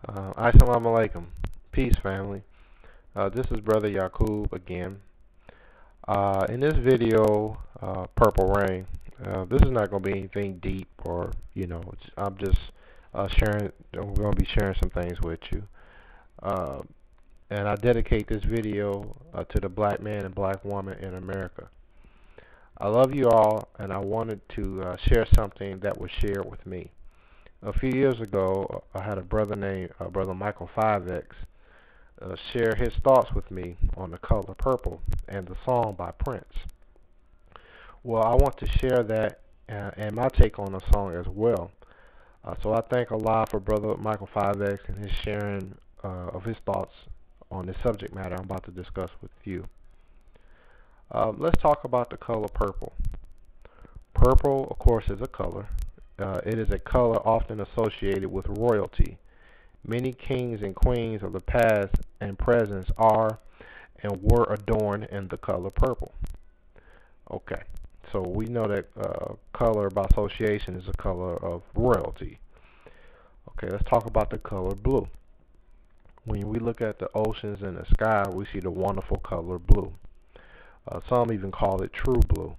Assalamu alaikum. Peace, family. This is Brother Yaqub again. In this video, Purple Rain, this is not going to be anything deep or, I'm just sharing, I'm going to be sharing some things with you. Uh, and I dedicate this video to the black man and black woman in America. I love you all, and I wanted to share something that was shared with me. A few years ago, I had a brother named Brother Michael 5X share his thoughts with me on the color purple and the song by Prince. Well, I want to share that and my take on the song as well. So I thank Allah for Brother Michael 5X and his sharing of his thoughts on the subject matter I'm about to discuss with you. Let's talk about the color purple. Purple, of course, is a color. It is a color often associated with royalty. Many kings and queens of the past and present are and were adorned in the color purple. Okay, so we know that color by association is a color of royalty. Okay, let's talk about the color blue. When we look at the oceans and the sky, we see the wonderful color blue. Some even call it true blue.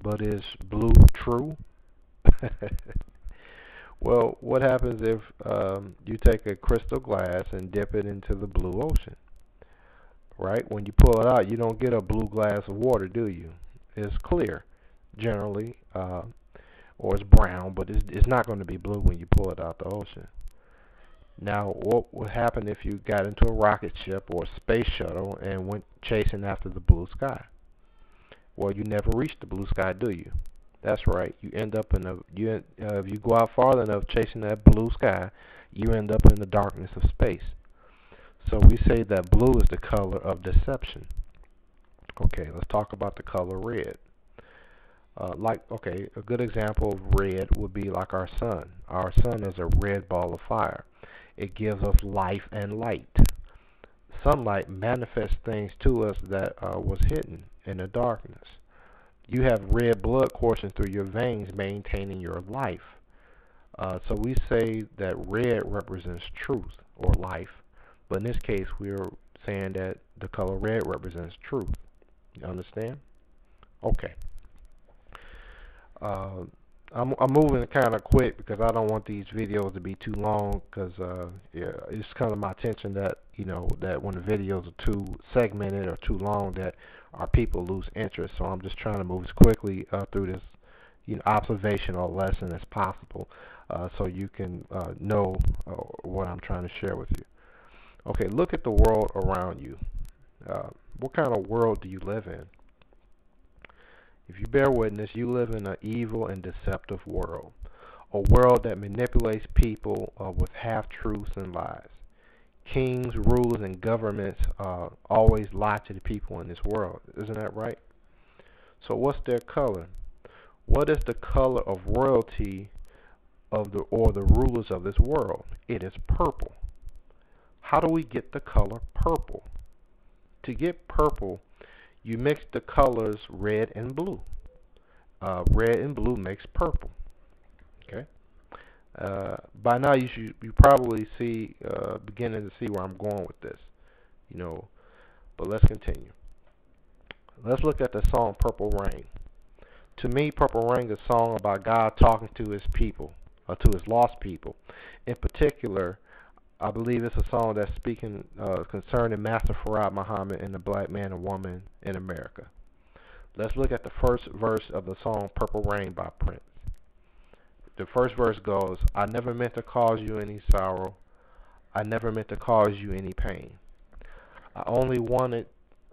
But is blue true? Well, what happens if you take a crystal glass and dip it into the blue ocean? Right? When you pull it out, you don't get a blue glass of water, do you? It's clear, generally, or it's brown, but it's not going to be blue when you pull it out the ocean. Now, what would happen if you got into a rocket ship or a space shuttle and went chasing after the blue sky? Well, you never reach the blue sky, do you? That's right. You end up in if you go out farther enough chasing that blue sky, you end up in the darkness of space. So we say that blue is the color of deception. Okay, let's talk about the color red. A good example of red would be like our sun. Our sun is a red ball of fire. It gives us life and light. Sunlight manifests things to us that was hidden in the darkness. You have red blood coursing through your veins, maintaining your life. So we say that red represents truth or life, but in this case, we're saying that the color red represents truth. You understand? Okay. I'm moving kind of quick because I don't want these videos to be too long. Because it's kind of my attention that that when the videos are too segmented or too long, that our people lose interest. So I'm just trying to move as quickly through this observational lesson as possible, so you can know what I'm trying to share with you. Okay, look at the world around you. What kind of world do you live in? If you bear witness, you live in an evil and deceptive world, a world that manipulates people with half-truths and lies. Kings, rulers, and governments always lie to the people in this world. Isn't that right? So what's their color? What is the color of royalty of the rulers of this world? It is purple. How do we get the color purple? To get purple, you mix the colors red and blue. Red and blue makes purple. Okay. By now you probably see beginning to see where I'm going with this. But let's continue. Let's look at the song Purple Rain. To me, Purple Rain is a song about God talking to his people, or to his lost people. In particular, I believe it's a song that's speaking concerning Master Farad Muhammad and the black man and woman in America. Let's look at the first verse of the song Purple Rain by Prince. The first verse goes, I never meant to cause you any sorrow. I never meant to cause you any pain. I only wanted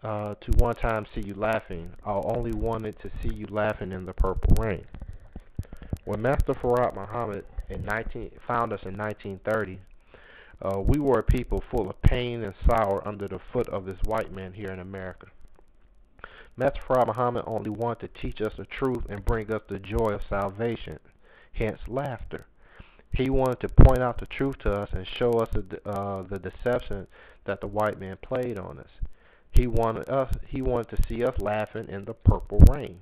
to one time see you laughing. I only wanted to see you laughing in the purple rain. When Master Farad Muhammad found us in 1930, we were a people full of pain and sorrow under the foot of this white man here in America. Master Farad Muhammad only wanted to teach us the truth and bring us the joy of salvation, hence laughter. He wanted to point out the truth to us and show us the deception that the white man played on us. He wanted to see us laughing in the purple rain.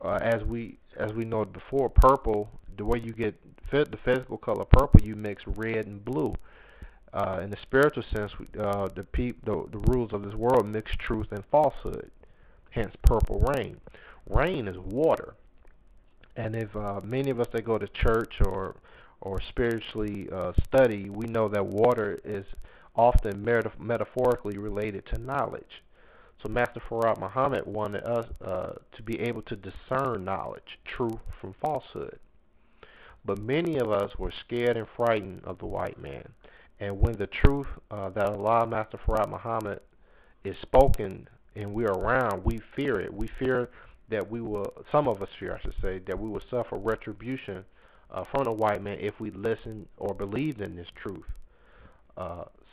As we know before, purple the way you get the physical color purple, you mix red and blue. In the spiritual sense, the rules of this world mix truth and falsehood. Hence, purple rain. Rain is water, and if many of us that go to church or spiritually study, we know that water is often metaphorically related to knowledge. So Master Farad Muhammad wanted us to be able to discern knowledge, truth from falsehood. But many of us were scared and frightened of the white man. And when the truth that Allah, Master Farad Muhammad, is spoken and we're around, we fear it. We fear that we will, some of us fear, I should say, that we will suffer retribution from the white man if we listen or believed in this truth.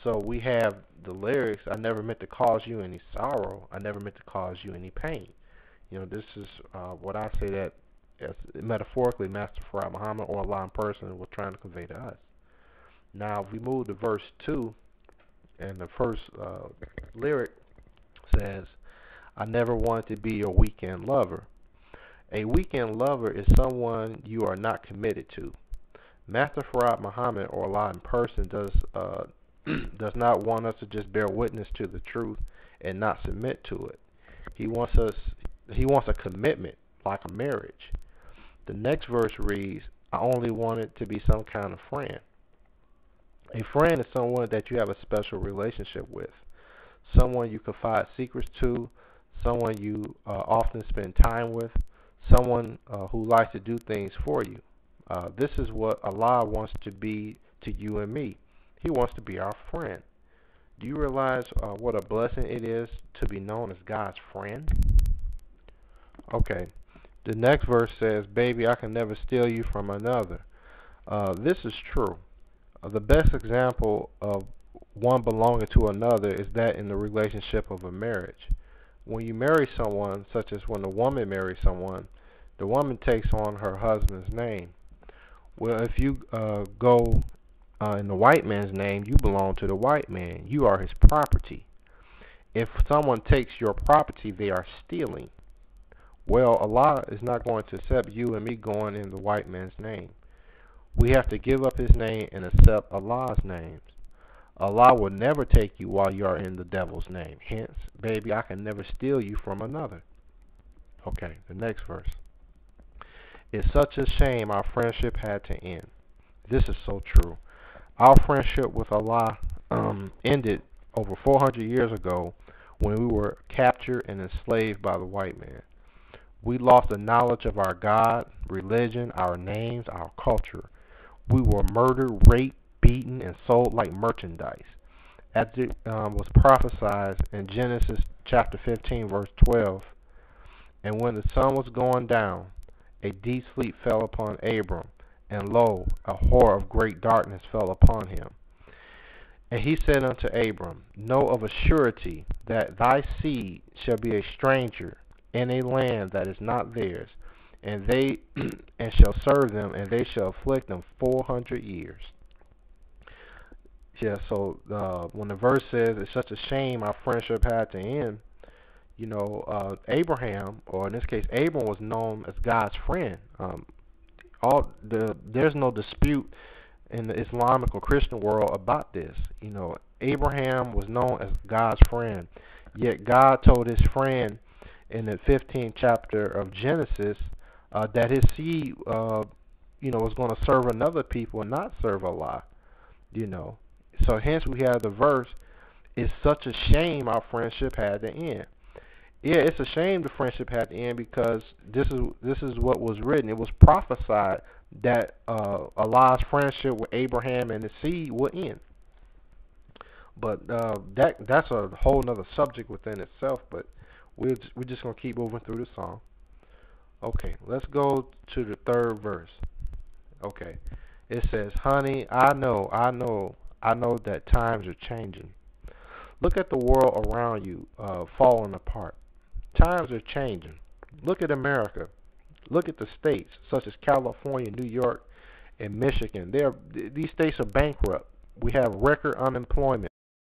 So we have the lyrics, I never meant to cause you any sorrow. I never meant to cause you any pain. You know, this is what I say that as metaphorically Master Farad Muhammad or Allah in person was trying to convey to us. Now, if we move to verse 2, and the first lyric says, I never wanted to be your weekend lover. A weekend lover is someone you are not committed to. Master Farad Muhammad or Allah in person does not want us to just bear witness to the truth and not submit to it. He wants a commitment, like a marriage. The next verse reads, I only wanted to be some kind of friend. A friend is someone that you have a special relationship with, someone you confide secrets to, someone you often spend time with, someone who likes to do things for you. This is what Allah wants to be to you and me. He wants to be our friend. Do you realize what a blessing it is to be known as God's friend? Okay, the next verse says, baby, I can never steal you from another. This is true. The best example of one belonging to another is that in the relationship of a marriage. When you marry someone, such as when a woman marries someone, the woman takes on her husband's name. Well, if you go in the white man's name, you belong to the white man. You are his property. If someone takes your property, they are stealing. Well, Allah is not going to accept you and me going in the white man's name. We have to give up his name and accept Allah's names. Allah will never take you while you are in the devil's name. Hence, baby, I can never steal you from another. Okay, the next verse. It's such a shame our friendship had to end. This is so true. Our friendship with Allah ended over 400 years ago when we were captured and enslaved by the white man. We lost the knowledge of our God, religion, our names, our culture. We were murdered, raped, beaten, and sold like merchandise, as it was prophesied in Genesis chapter 15, verse 12. And when the sun was going down, a deep sleep fell upon Abram, and lo, a horror of great darkness fell upon him. And he said unto Abram, know of a surety that thy seed shall be a stranger in a land that is not theirs, and they and shall serve them, and they shall afflict them 400 years. Yeah, so when the verse says it's such a shame our friendship had to end, you know, Abraham, or in this case Abram, was known as God's friend. There's no dispute in the Islamic or Christian world about this. You know, Abraham was known as God's friend, yet God told his friend in the 15th chapter of Genesis that his seed, you know, was going to serve another people and not serve Allah. You know, so hence we have the verse, it's such a shame our friendship had to end. Yeah, it's a shame the friendship had to end because this is what was written. It was prophesied that Allah's friendship with Abraham and his seed would end. But that's a whole nother subject within itself. But we're just gonna keep moving through the song. Okay, let's go to the third verse. Okay, it says, honey, I know that times are changing. Look at the world around you falling apart. Times are changing. Look at America. Look at the states such as California, New York, and Michigan. These states are bankrupt. We have record unemployment.